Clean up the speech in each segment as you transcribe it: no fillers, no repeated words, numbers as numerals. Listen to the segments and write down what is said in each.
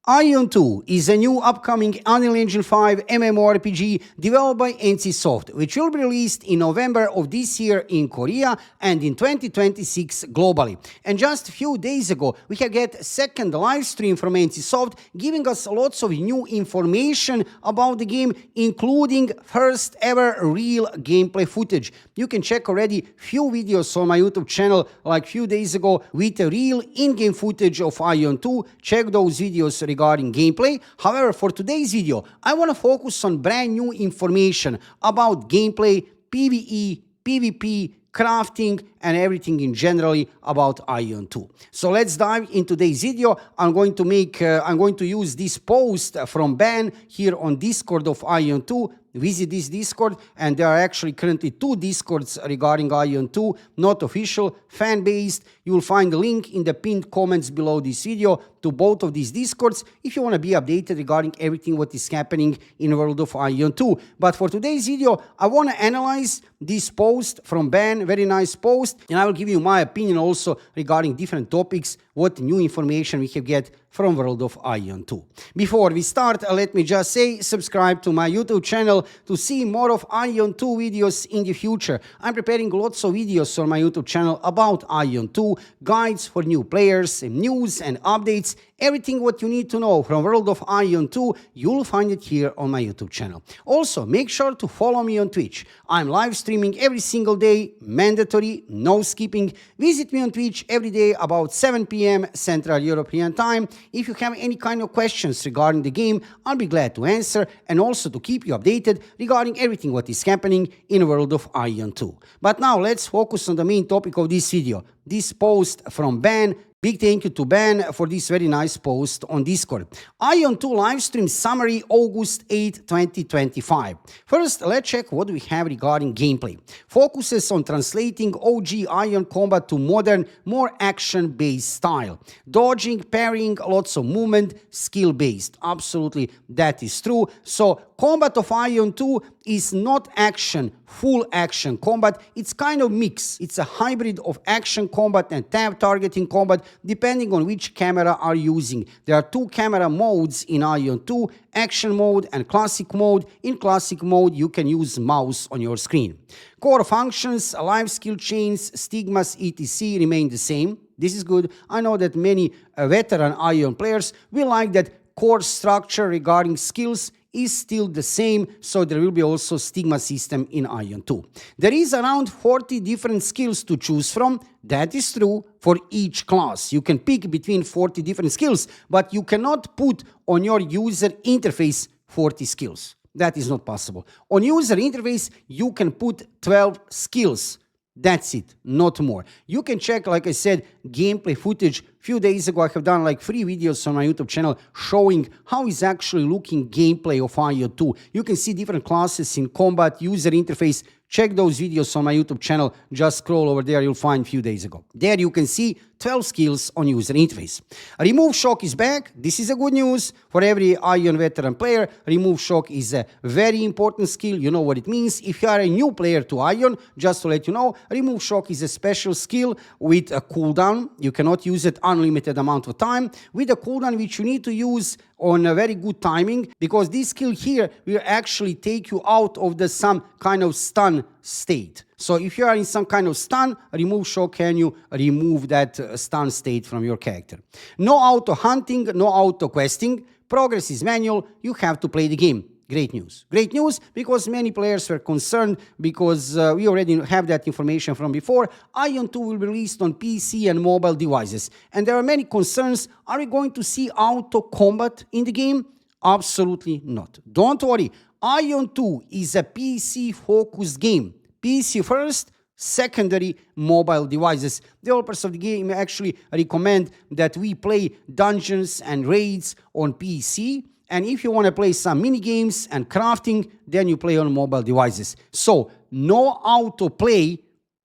AION 2 is a new upcoming Unreal Engine 5 MMORPG developed by NCSoft, which will be released in November of this year in Korea and in 2026 globally. And just a few days ago, we have get second live stream from NCSoft, giving us lots of new information about the game, including first ever real gameplay footage. You can check already few videos on my YouTube channel like few days ago with a real in-game footage of AION 2. Check those videos regarding gameplay. However, for today's video, I want to focus on brand new information about gameplay, PVE, PVP, crafting, and everything in generally about AION 2. So let's dive into today's video. I'm going to use this post from Ben here on Discord of AION 2. Visit this Discord, and there are actually currently two Discords regarding AION 2, not official, fan-based. You will find the link in the pinned comments below this video to both of these Discords if you want to be updated regarding everything what is happening in the world of AION 2. But for today's video, I want to analyze this post from Ben, very nice post, and I will give you my opinion also regarding different topics, what new information we have get from world of AION 2. Before we start, let me just say, subscribe to my YouTube channel to see more of AION 2 videos in the future. I'm preparing lots of videos on my YouTube channel about AION 2, guides for new players, news and updates. Everything what you need to know from world of AION 2, you'll find it here on my YouTube channel. Also, make sure to follow me on Twitch. I'm live streaming every single day, mandatory, no skipping. Visit me on Twitch every day about 7 p.m. Central European Time. If you have any kind of questions regarding the game, I'll be glad to answer and also to keep you updated regarding everything what is happening in the world of AION 2. But now let's focus on the main topic of this video. This post from Ben. Big thank you to Ben for this very nice post on Discord. AION 2 livestream summary August 8, 2025. First, let's check what we have regarding gameplay. Focuses on translating OG AION combat to modern, more action-based style. Dodging, parrying, lots of movement, skill-based. Absolutely, that is true. So, combat of AION 2 is not action, full action combat. It's kind of mix. It's a hybrid of action combat and tab targeting combat, depending on which camera are using. There are two camera modes in AION 2, action mode and classic mode. In classic mode, you can use mouse on your screen. Core functions, life skill chains, stigmas, etc. remain the same. This is good. I know that many veteran AION players will like that core structure regarding skills is still the same, so there will be also stigma system in AION 2. There is around 40 different skills to choose from. That is true for each class. You can pick between 40 different skills, but you cannot put on your user interface 40 skills. That is not possible. On user interface, you can put 12 skills. That's it, not more. You can check, like I said, gameplay footage. Few days ago, I have done like 3 videos on my YouTube channel showing how is actually looking gameplay of AION 2. You can see different classes in combat, user interface. Check those videos on my YouTube channel. Just scroll over there, you'll find few days ago. There you can see 12 skills on user interface. Remove shock is back. This is a good news for every AION veteran player. Remove shock is a very important skill. You know what it means. If you are a new player to AION, just to let you know, remove shock is a special skill with a cooldown. You cannot use it unlimited amount of time, with a cooldown which you need to use on a very good timing, because this skill here will actually take you out of the some kind of stun state. So if you are in some kind of stun, remove shock and you remove that stun state from your character. No auto hunting, no auto questing. Progress is manual. You have to play the game. Great news. Great news, because many players were concerned, because we already have that information from before. AION 2 will be released on PC and mobile devices. And there are many concerns. Are we going to see auto combat in the game? Absolutely not. Don't worry. AION 2 is a PC-focused game. PC first, secondary mobile devices. Developers of the game actually recommend that we play dungeons and raids on PC. And if you want to play some mini games and crafting, then you play on mobile devices. So, no autoplay,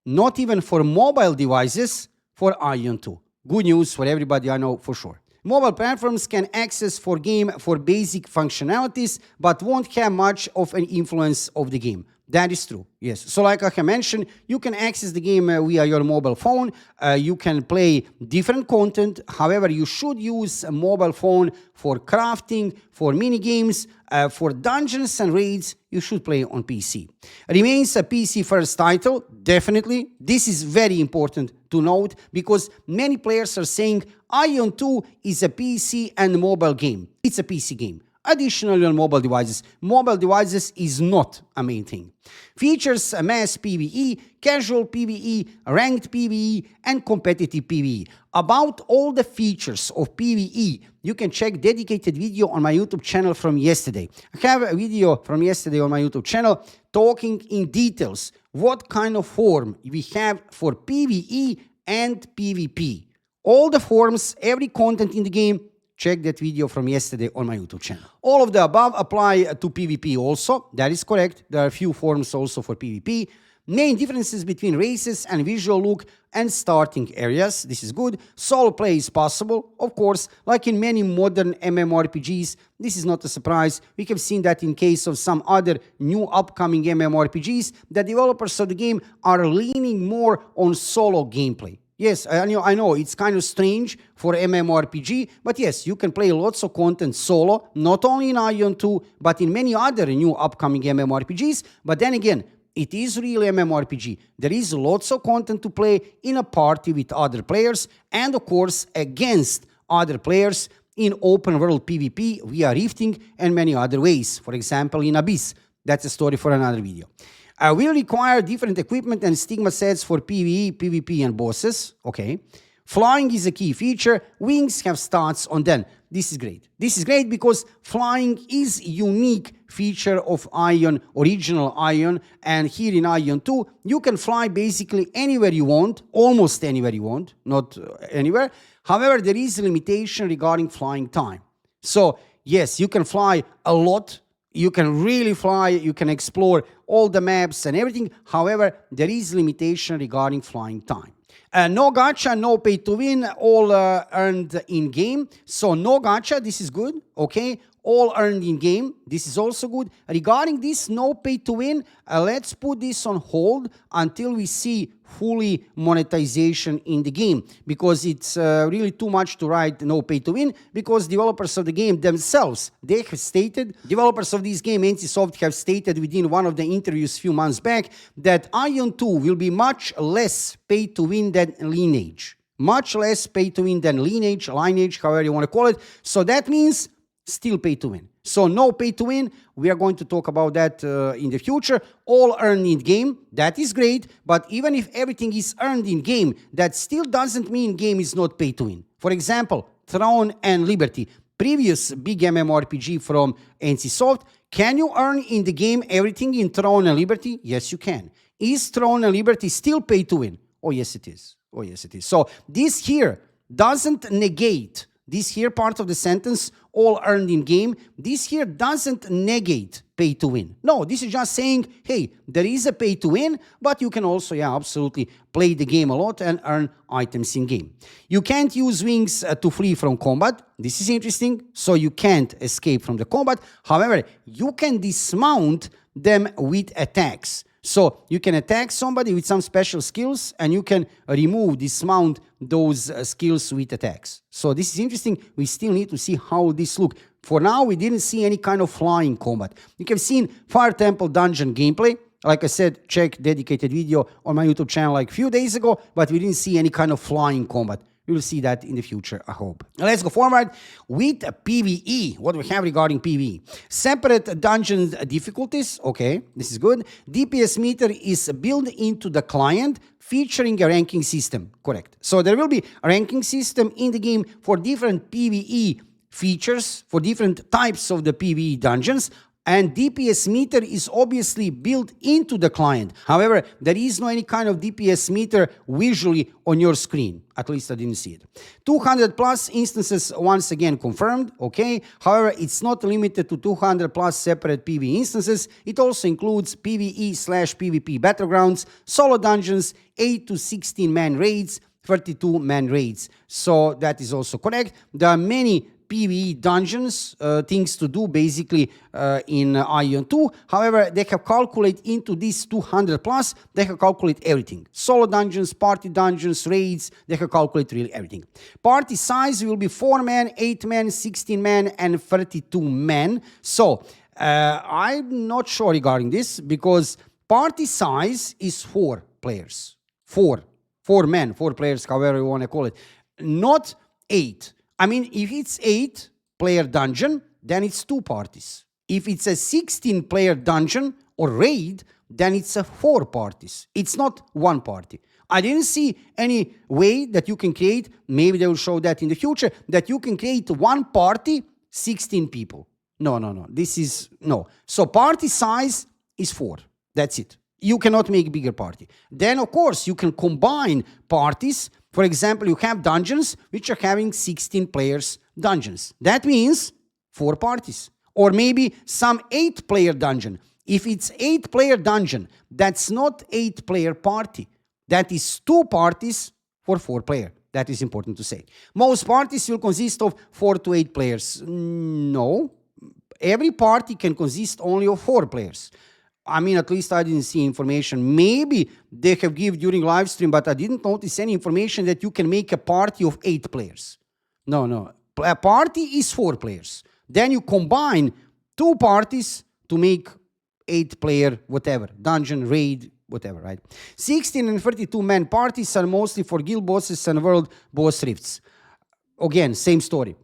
not even for mobile devices, for AION 2. Good news for everybody, I know for sure. Mobile platforms can access for game for basic functionalities, but won't have much of an influence of the game. That is true, yes. So like I mentioned, you can access the game via your mobile phone. You can play different content. However, you should use a mobile phone for crafting, for mini games, for dungeons and raids. You should play on PC. Remains a PC first title, definitely. This is very important to note because many players are saying AION 2 is a PC and mobile game. It's a PC game. Additionally on mobile devices is not a main thing. Features mass PvE, casual PvE, ranked PvE, and competitive PvE. About all the features of PvE, you can check dedicated video on my YouTube channel from yesterday. I have a video from yesterday on my YouTube channel talking in details what kind of form we have for PvE and PvP. All the forms, every content in the game, check that video from yesterday on my YouTube channel. All of the above apply to PvP also. That is correct. There are a few forms also for PvP. Main differences between races and visual look and starting areas. This is good. Solo play is possible. Of course, like in many modern MMORPGs, this is not a surprise. We have seen that in case of some other new upcoming MMORPGs, the developers of the game are leaning more on solo gameplay. Yes, I know it's kind of strange for MMORPG, but yes, you can play lots of content solo, not only in AION 2, but in many other new upcoming MMORPGs. But then again, it is really MMORPG. There is lots of content to play in a party with other players and, of course, against other players in open world PvP via rifting and many other ways. For example, in Abyss. That's a story for another video. Will require different equipment and stigma sets for PvE, PvP, and bosses. Okay. Flying is a key feature. Wings have stats on them. This is great. This is great because flying is a unique feature of AION, original AION, and here in AION 2, you can fly basically anywhere you want, almost anywhere you want, not anywhere. However, there is a limitation regarding flying time. So, yes, you can fly a lot. You can really fly, you can explore all the maps and everything. However, there is limitation regarding flying time. No gacha, no pay to win, all earned in game. So no gacha, this is good, okay? All earned in game, this is also good. Regarding this no pay to win, let's put this on hold until we see fully monetization in the game, because it's really too much to write no pay to win, because developers of the game themselves, they have stated, developers of this game, NCSoft, have stated within one of the interviews a few months back that AION 2 will be much less pay to win than Lineage. Much less pay to win than Lineage, however you want to call it. So that means still pay to win. So no pay to win. We are going to talk about that in the future. All earned in game. That is great. But even if everything is earned in game, that still doesn't mean game is not pay to win. For example, Throne and Liberty, previous big MMORPG from NCSoft. Can you earn in the game everything in Throne and Liberty? Yes, you can. Is Throne and Liberty still pay to win? Oh, yes, it is. Oh, yes, it is. So this here doesn't negate, this here part of the sentence, all earned in game, this here doesn't negate pay to win. No, this is just saying, hey, there is a pay to win, but you can also, yeah, absolutely play the game a lot and earn items in game. You can't use wings to flee from combat. This is interesting. So you can't escape from the combat. However, you can dismount them with attacks. So you can attack somebody with some special skills and you can remove, dismount those skills with attacks. So this is interesting. We still need to see how this looks. For now, we didn't see any kind of flying combat. You have seen Fire Temple Dungeon gameplay. Like I said, check dedicated video on my YouTube channel like a few days ago, but we didn't see any kind of flying combat. We will see that in the future, I hope. Let's go forward with PvE. What we have regarding PvE. Separate dungeon difficulties. Okay, this is good. DPS meter is built into the client, featuring a ranking system. Correct. So there will be a ranking system in the game for different PvE features, for different types of the PvE dungeons. And DPS meter is obviously built into the client. However, there is no any kind of DPS meter visually on your screen. At least I didn't see it. 200 plus instances once again confirmed. Okay. However, it's not limited to 200 plus separate PvE instances. It also includes PvE/PvP battlegrounds, solo dungeons, 8 to 16 man raids, 32 man raids. So that is also correct. There are many PVE dungeons, things to do basically in AION 2. However, they have calculated into this 200 plus, they have calculated everything. Solo dungeons, party dungeons, raids, they have calculated really everything. Party size will be 4 men, 8 men, 16 men, and 32 men. So, I'm not sure regarding this because party size is 4 players. 4 men, 4 players, however you want to call it. Not 8. I mean, if it's 8-player dungeon, then it's 2 parties. If it's a 16-player dungeon or raid, then it's a 4 parties. It's not 1 party. I didn't see any way that you can create, maybe they will show that in the future, that you can create 1 party, 16 people. No. This is, no. So party size is 4. That's it. You cannot make bigger party. Then, of course, you can combine parties. For example, you have dungeons which are having 16 players dungeons. That means 4 parties. Or maybe some 8-player dungeon. If it's 8-player dungeon, that's not 8-player party. That is 2 parties for 4 player. That is important to say. Most parties will consist of 4 to 8 players. No. Every party can consist only of 4 players. I mean, at least I didn't see information. Maybe they have given during live stream, but I didn't notice any information that you can make a party of 8 players. No. A party is 4 players. Then you combine 2 parties to make 8-player whatever, dungeon, raid, whatever, right? 16 and 32 man parties are mostly for guild bosses and world boss rifts. Again, same story.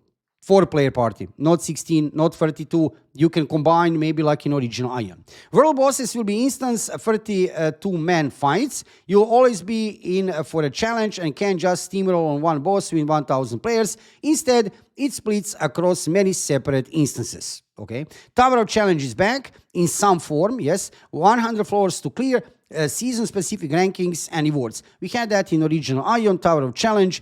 4-player party, not 16, not 32. You can combine maybe like in original AION. World bosses will be instance 32-man fights. You'll always be in for a challenge and can't just steamroll on one boss with 1,000 players. Instead, it splits across many separate instances. Okay, Tower of Challenge is back in some form, yes. 100 floors to clear, season-specific rankings and rewards. We had that in original AION, Tower of Challenge.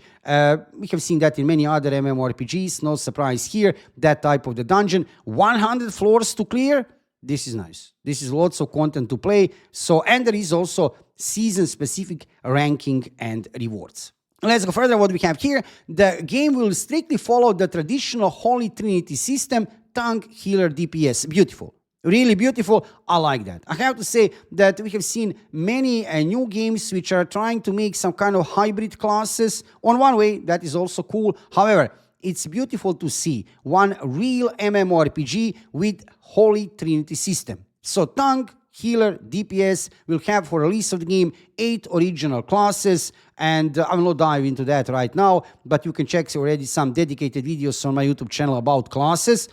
We have seen that in many other MMORPGs. No surprise here, that type of the dungeon. 100 floors to clear. This is nice. This is lots of content to play. So, and there is also season-specific ranking and rewards. Let's go further. What we have here, the game will strictly follow the traditional Holy Trinity system, tank, healer, DPS. Beautiful. Really beautiful. I like that. I have to say that we have seen many new games which are trying to make some kind of hybrid classes. On one way, that is also cool. However, it's beautiful to see one real MMORPG with Holy Trinity system. So tank, healer, DPS will have for release of the game 8 original classes, and I will not dive into that right now, but you can check already some dedicated videos on my YouTube channel about classes.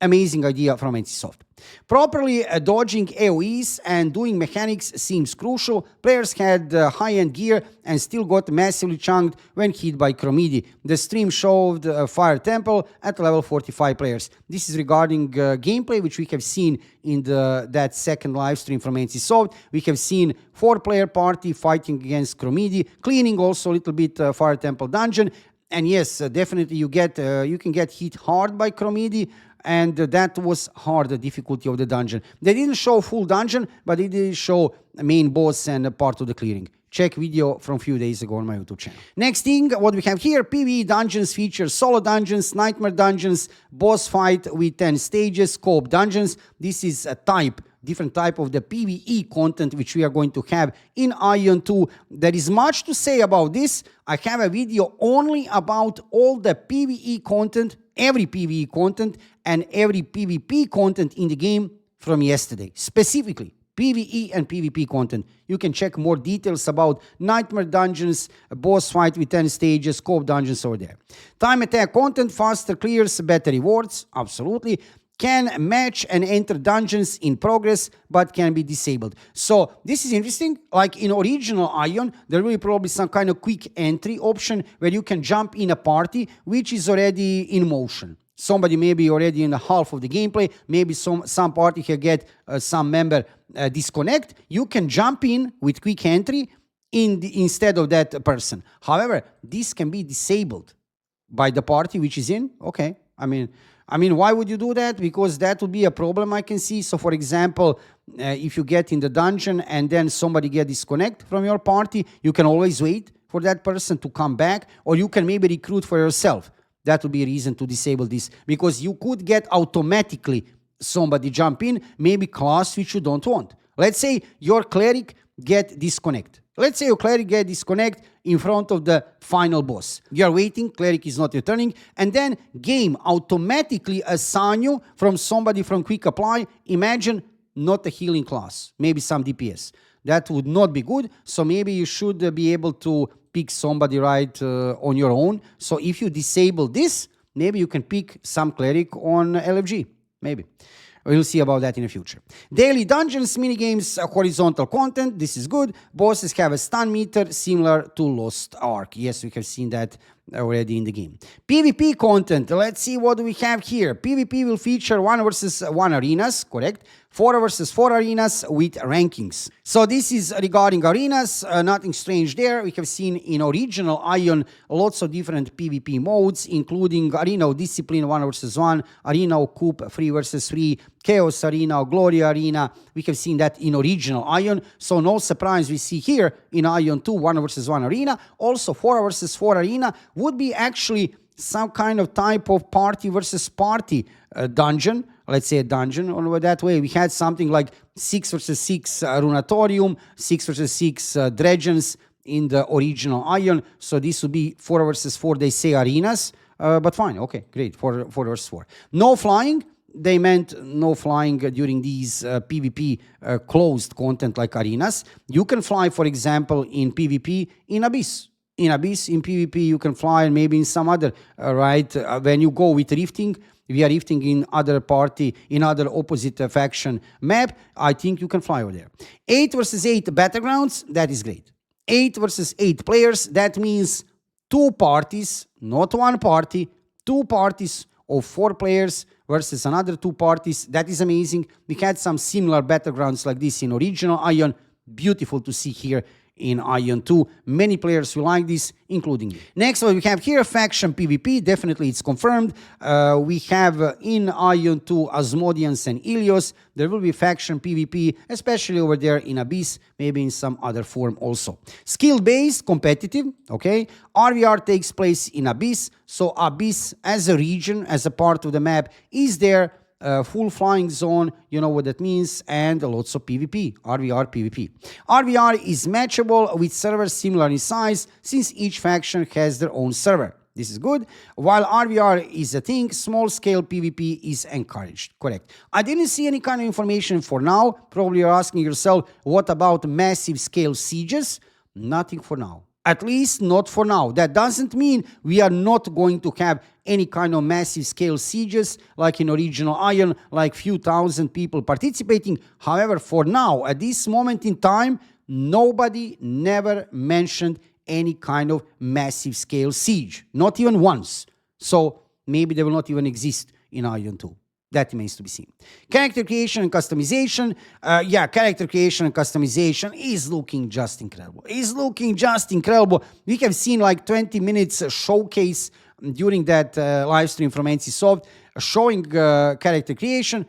Amazing idea from NCSoft. Properly dodging AoEs and doing mechanics seems crucial. Players had high-end gear and still got massively chunked when hit by Chromidi. The stream showed Fire Temple at level 45 players. This is regarding gameplay, which we have seen in that second live stream from NCSoft. We have seen 4-player party fighting against Chromidi, cleaning also a little bit Fire Temple dungeon. And yes, definitely you can get hit hard by Chromidi, and that was hard, the difficulty of the dungeon. They didn't show full dungeon, but they did show main boss and part of the clearing. Check video from a few days ago on my YouTube channel. Next thing, what we have here, PVE dungeons feature solo dungeons, nightmare dungeons, boss fight with 10 stages, co-op dungeons. This is a different type of the PVE content which we are going to have in AION 2. There is much to say about this. I have a video only about all the PVE content, every PVE content and every PvP content in the game from yesterday. Specifically, PvE and PvP content. You can check more details about nightmare dungeons, boss fight with 10 stages, co-op dungeons over there. Time attack content, faster clears, better rewards, absolutely. Can match and enter dungeons in progress, but can be disabled. So this is interesting. Like in original AION, there will be probably some kind of quick entry option where you can jump in a party which is already in motion. Somebody maybe already in the half of the gameplay, maybe some party can get some member disconnect. You can jump in with quick entry instead of that person. However, this can be disabled by the party which is in. Okay, I mean, why would you do that? Because that would be a problem I can see. So, for example, if you get in the dungeon and then somebody get disconnect from your party, you can always wait for that person to come back, or you can maybe recruit for yourself. that would be a reason to disable this, because you could get automatically somebody jump in, maybe class which you don't want. Let's say your cleric get disconnect. Let's say your cleric get disconnect in front of the final boss. You are waiting, cleric is not returning, and then game automatically assign you from somebody from quick apply. Imagine not a healing class, maybe some DPS. That would not be good. So maybe you should be able to pick somebody right on your own. So if you disable this, maybe you can pick some cleric on LFG, maybe. We'll see about that in the future. Daily dungeons, minigames, horizontal content. This is good. Bosses have a stun meter similar to Lost Ark. Yes, we have seen that already in the game. PvP content. Let's see what we have here. PvP will feature 1 versus 1 arenas, correct? 4 versus 4 arenas with rankings. So this is regarding arenas, nothing strange there. We have seen in original AION lots of different PvP modes, including Arena of Discipline 1 versus 1, Arena of Coup 3 versus 3, Chaos Arena, Glory Arena. We have seen that in original AION, so no surprise we see here in AION 2 1 versus 1 arena. Also 4 versus 4 arena would be actually some kind of type of party versus party dungeon. Let's say a dungeon, or that way we had something like 6 versus 6 Runatorium, 6 versus 6 Dredgens in the original AION. So this would be 4 versus 4, they say arenas, but fine, okay, great, 4 versus 4. No flying. They meant no flying during these PvP closed content like arenas. You can fly, for example, in PvP in Abyss. In Abyss, in PvP, you can fly, and maybe in some other, right? When you go with Rifting, we are Rifting in other party, in other opposite faction map, I think you can fly over there. 8 versus 8 battlegrounds, that is great. 8 versus 8 players, that means 2 parties, not 1 party, 2 parties of 4 players versus another 2 parties. That is amazing. We had some similar battlegrounds like this in original AION. Beautiful to see here in AION 2. Many players will like this, including me. Next, what we have here, faction PvP. Definitely it's confirmed. We have in AION 2 Asmodeans and Ilios. There will be faction PvP, especially over there in Abyss, maybe in some other form also. Skill-based, competitive, okay? RVR takes place in Abyss, so Abyss as a region, as a part of the map, is there. Full flying zone, you know what that means, and lots of PvP, RVR PvP. RVR is matchable with servers similar in size, since each faction has their own server. This is good. While RVR is a thing, small-scale PvP is encouraged. Correct. I didn't see any kind of information for now. Probably you're asking yourself, what about massive-scale sieges? Nothing for now. At least not for now. That doesn't mean we are not going to have any kind of massive scale sieges like in original AION, like few thousand people participating. However, for now, at this moment in time, nobody never mentioned any kind of massive scale siege. Not even once. So maybe they will not even exist in AION 2. That remains to be seen. Character creation and customization. Yeah, character creation and customization is looking just incredible. Is looking just incredible. We have seen like 20 minutes showcase during that live stream from NCSoft showing character creation.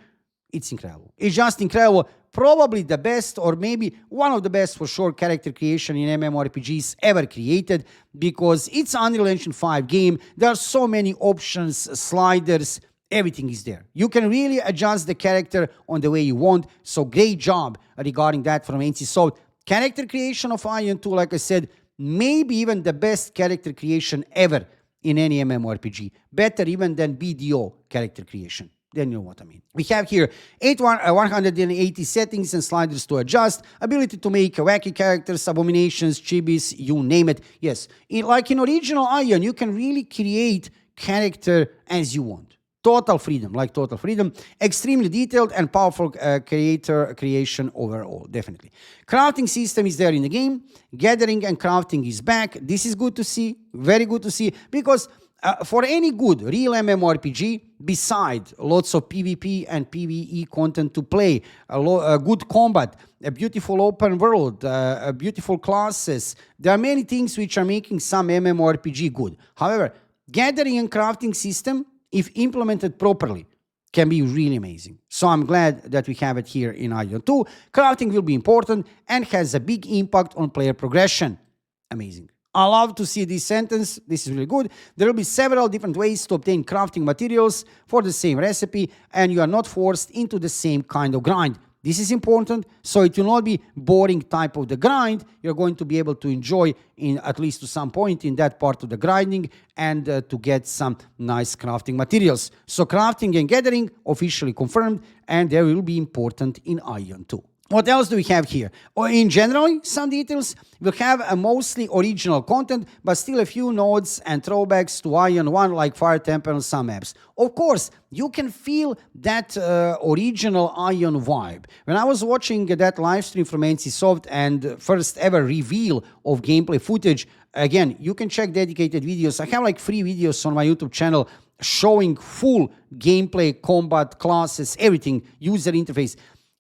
It's incredible. It's just incredible. Probably the best, or maybe one of the best for sure, character creation in MMORPGs ever created, because it's Unreal Engine 5 game. There are so many options, sliders, everything is there. You can really adjust the character on the way you want. So great job regarding that from NCSoft. Character creation of AION 2, like I said, maybe even the best character creation ever in any MMORPG. Better even than BDO character creation. Then you know what I mean. We have here 180 settings and sliders to adjust, ability to make wacky characters, abominations, chibis, you name it. Yes, like in original AION, you can really create character as you want. Total freedom, like total freedom. Extremely detailed and powerful creator creation overall, definitely. Crafting system is there in the game. Gathering and crafting is back. This is good to see, very good to see, because for any good real MMORPG, beside lots of PvP and PVE content to play, a good combat, a beautiful open world, beautiful classes, there are many things which are making some MMORPG good. However, gathering and crafting system, if implemented properly, can be really amazing. So I'm glad that we have it here in AION 2. Crafting will be important and has a big impact on player progression. Amazing. I love to see this sentence. This is really good. There will be several different ways to obtain crafting materials for the same recipe, and you are not forced into the same kind of grind. This is important, so it will not be boring type of the grind. You're going to be able to enjoy, in at least to some point in that part of the grinding, and to get some nice crafting materials. So crafting and gathering officially confirmed, and they will be important in AION too. What else do we have here? In general, some details. We'll have a mostly original content, but still a few nods and throwbacks to AION 1 like Fire Temple and some maps. Of course, you can feel that original AION vibe. When I was watching that live stream from NCSoft and first ever reveal of gameplay footage, again, you can check dedicated videos. I have like 3 videos on my YouTube channel showing full gameplay, combat, classes, everything, user interface.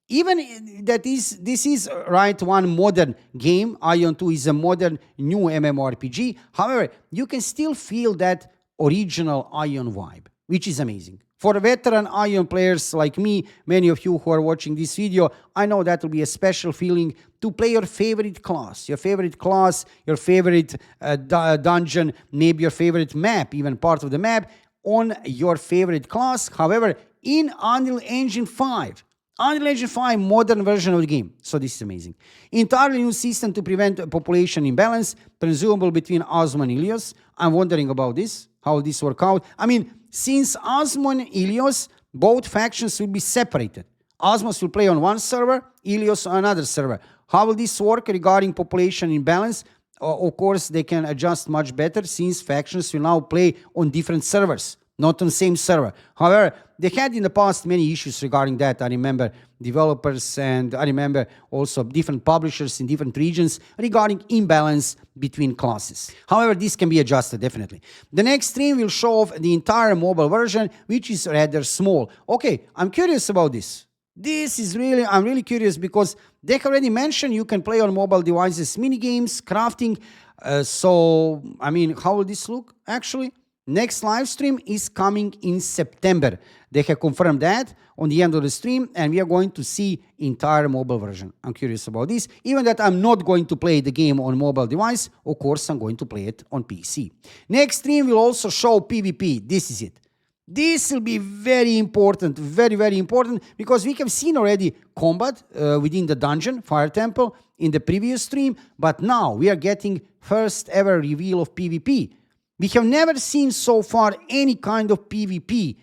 Even that this is right one modern game. AION 2 is a modern new MMORPG. However, you can still feel that original AION vibe, which is amazing. For veteran AION players like me, many of you who are watching this video, I know that will be a special feeling to play your favorite class, your favorite dungeon, maybe your favorite map, even part of the map, on your favorite class. However, in Unreal Engine 5, Unreal Engine 5 modern version of the game. So this is amazing. Entirely new system to prevent population imbalance, presumable between Osmo and Ilios. I'm wondering about this, how this work out. I mean, since Osmo and Ilios, both factions will be separated. Osmos will play on one server, Ilios on another server. How will this work regarding population imbalance? Of course, they can adjust much better since factions will now play on different servers, not on the same server. However, they had in the past many issues regarding that. I remember developers and I remember also different publishers in different regions regarding imbalance between classes. However, this can be adjusted, definitely. The next stream will show off the entire mobile version, which is rather small. Okay, I'm curious about this. I'm really curious because they already mentioned you can play on mobile devices, mini games, crafting. So, I mean, how will this look actually? Next live stream is coming in September. They have confirmed that on the end of the stream, and we are going to see entire mobile version. I'm curious about this. Even that I'm not going to play the game on mobile device, of course I'm going to play it on PC. Next stream will also show PvP. This is it. This will be very important, very, very important, because we have seen already combat within the dungeon, Fire Temple, in the previous stream, but now we are getting first ever reveal of PvP. We have never seen so far any kind of PvP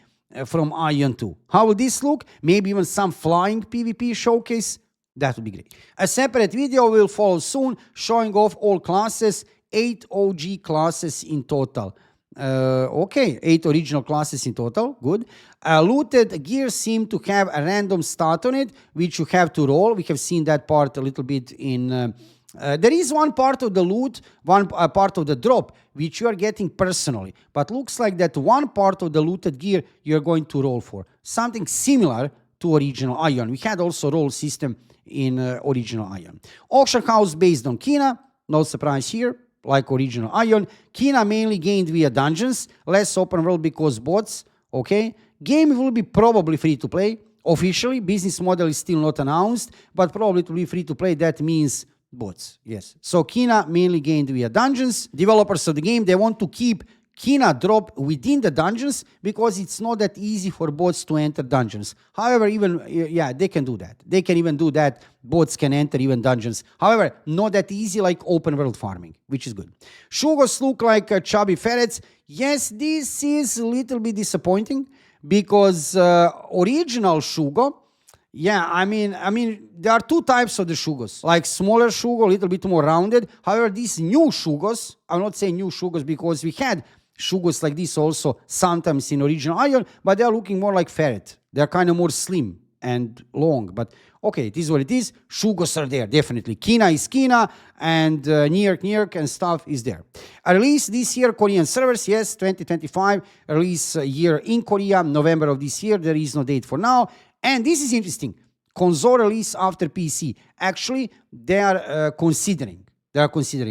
from AION 2. How will this look? Maybe even some flying PvP showcase? That would be great. A separate video will follow soon, showing off all classes, 8 OG classes in total. Okay, 8 original classes in total, good. Looted gear seem to have a random start on it, which you have to roll. We have seen that part a little bit in... there is one part of the loot, one part of the drop, which you are getting personally. But looks like that one part of the looted gear you're going to roll for. Something similar to original AION. We had also roll system in original AION. Auction house based on Kina, no surprise here, like original AION. Kina mainly gained via dungeons, less open world because bots, okay. Game will be probably free to play. Officially, business model is still not announced, but probably to be free to play, that means bots, yes. So Kina mainly gained via dungeons. Developers of the game, they want to keep Kina drop within the dungeons because it's not that easy for bots to enter dungeons. However, even, yeah, they can do that. They can even do that. Bots can enter even dungeons. However, not that easy like open world farming, which is good. Shugos look like chubby ferrets. Yes, this is a little bit disappointing because original Shugo, yeah, I mean, there are 2 types of the Shugos, like smaller Shugo, a little bit more rounded. However, these new Shugos, I'm not saying new Shugos because we had Shugos like this also sometimes in original AION, but they are looking more like ferret. They are kind of more slim and long, but okay, it is what it is. Shugos are there, definitely. Kina is Kina, and Nierk and stuff is there. A release this year, Korean servers, yes, 2025. Release year in Korea, November of this year. There is no date for now. And this is interesting. Console release after PC. Actually, they are considering.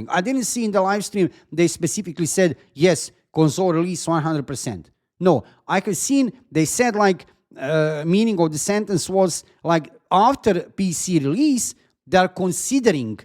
I didn't see in the live stream they specifically said, yes, console release 100%. No, I have seen they said like, meaning of the sentence was like after PC release, they are considering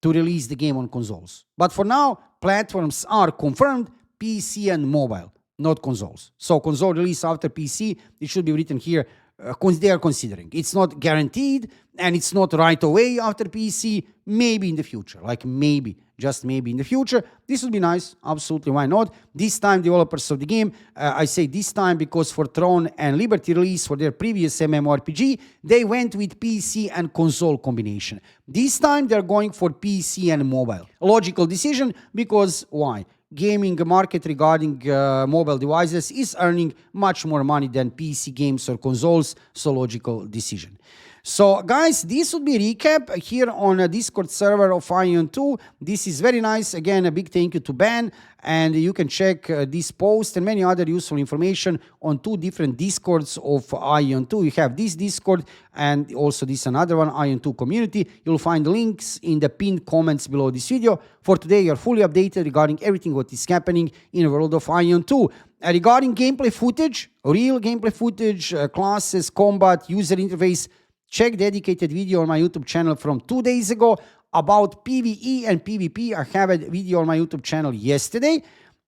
to release the game on consoles. But for now, platforms are confirmed, PC and mobile, not consoles. So console release after PC, it should be written here, they are considering. It's not guaranteed, and it's not right away after PC, maybe in the future, like maybe, just maybe in the future. This would be nice, absolutely, why not? This time, developers of the game, I say this time because for Throne and Liberty release for their previous MMORPG, they went with PC and console combination. This time, they're going for PC and mobile. Logical decision, because why? Gaming market regarding mobile devices is earning much more money than PC games or consoles, so logical decision. So guys, this would be a recap here on a Discord server of AION 2. This is very nice. Again, a big thank you to Ben, and you can check this post and many other useful information on 2 different Discords of AION 2. You have this Discord and also this another one, AION 2 community. You'll find links in the pinned comments below this video. For today, you're fully updated regarding everything what is happening in the world of AION 2. Regarding gameplay footage, real gameplay footage, classes, combat, user interface, check dedicated video on my YouTube channel from 2 days ago about PVE and PVP. I have a video on my YouTube channel yesterday.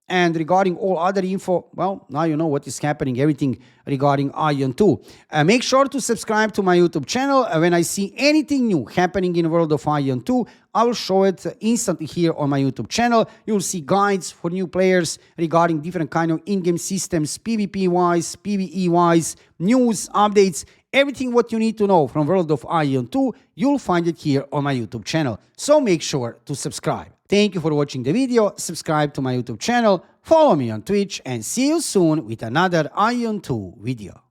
And regarding all other info, well, now you know what is happening, everything regarding AION 2. Make sure to subscribe to my YouTube channel. When I see anything new happening in the world of AION 2, I will show it instantly here on my YouTube channel. You'll see guides for new players regarding different kind of in-game systems, PvP-wise, PvE-wise, news, updates, everything what you need to know from world of AION 2, you'll find it here on my YouTube channel. So make sure to subscribe. Thank you for watching the video, subscribe to my YouTube channel, follow me on Twitch, and see you soon with another AION 2 video.